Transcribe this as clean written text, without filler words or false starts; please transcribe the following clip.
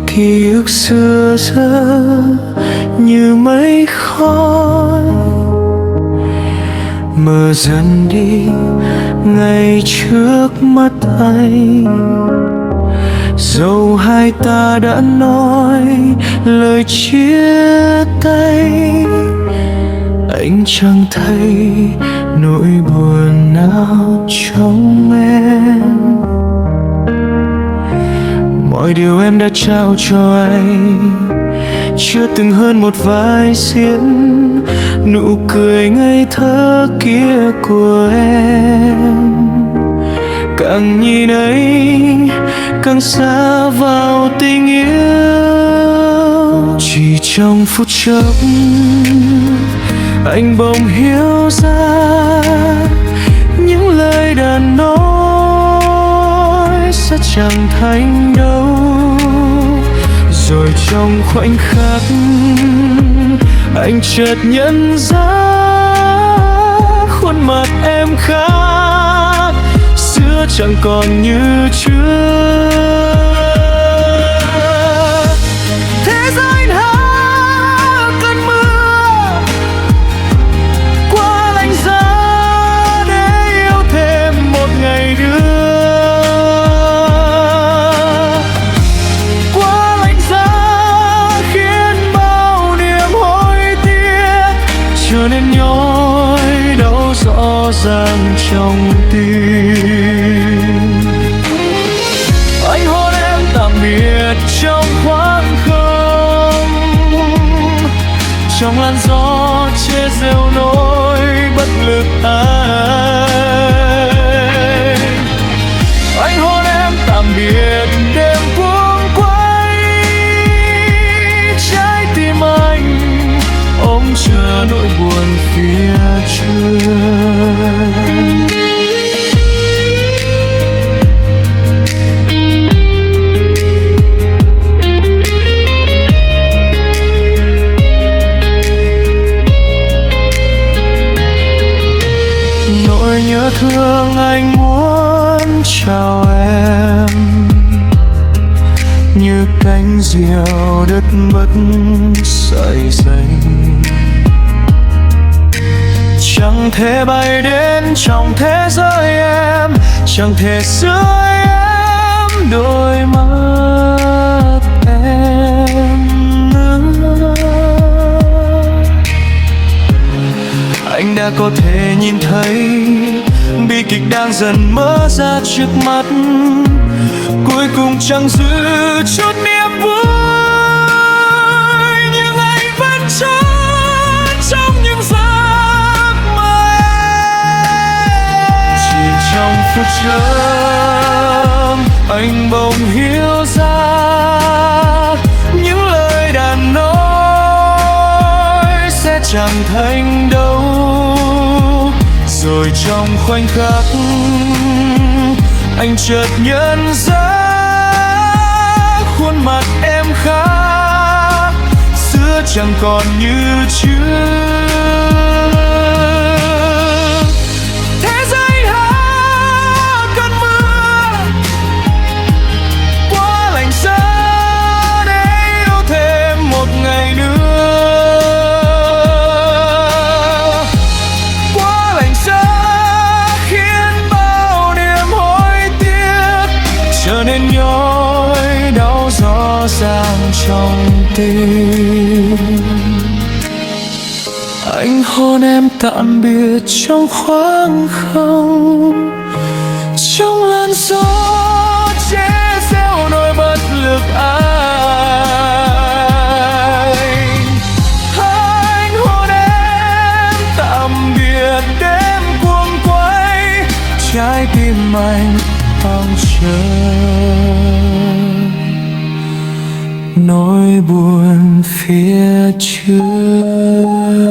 Ký ức xưa giờ như mây khói mờ dần đi ngay trước mắt anh. Dẫu hai ta đã nói lời chia tay, anh chẳng thấy nỗi buồn nào trong em. Mọi điều em đã trao cho anh chưa từng hơn một vai diễn. Nụ cười ngây thơ kia của em, càng nhìn ấy càng xa vào tình yêu. Chỉ trong phút chốc anh bỗng hiểu ra những lời đã nói sẽ chẳng thành đâu. Rồi trong khoảnh khắc anh chợt nhận ra khuôn mặt em khác, xưa chẳng còn như trước. Thế giới đã cơn mưa qua lạnh giá để yêu thêm một ngày nữa. Trở nên nhói đau rõ ràng trong tim. Anh hôn em tạm biệt trong khoảng không, trong làn gió che rêu nỗi bất lực anh. Anh hôn em tạm biệt đêm cuống quay, trái tim anh ôm chờ nỗi buồn phía trước. Nỗi nhớ thương anh muốn chào em, như cánh diều đứt mất sợi dây. Chẳng thể bay đến trong thế giới em, chẳng thể giữ em đôi mắt em nữa. Anh đã có thể nhìn thấy bi kịch đang dần mở ra trước mắt, cuối cùng chẳng giữ chút niềm vui. Nhưng anh vẫn trốn trong những giấc mơ em. Chỉ trong phút chốc anh bỗng hiểu ra những lời đã nói sẽ chẳng thành đâu. Rồi trong khoảnh khắc anh chợt nhận ra khuôn mặt em khác, xưa chẳng còn như trước. Thế giới há cơn mưa qua lạnh giá để yêu thêm một ngày nữa. Qua lạnh giá khiến bao niềm hối tiếc trở nên nhói đau rõ ràng trong tim. Anh hôn em tạm biệt trong khoảng không, trong làn gió che gieo nỗi bất lực anh. Anh hôn em tạm biệt đêm cuồng quay, trái tim anh mong chờ nỗi buồn phía trước.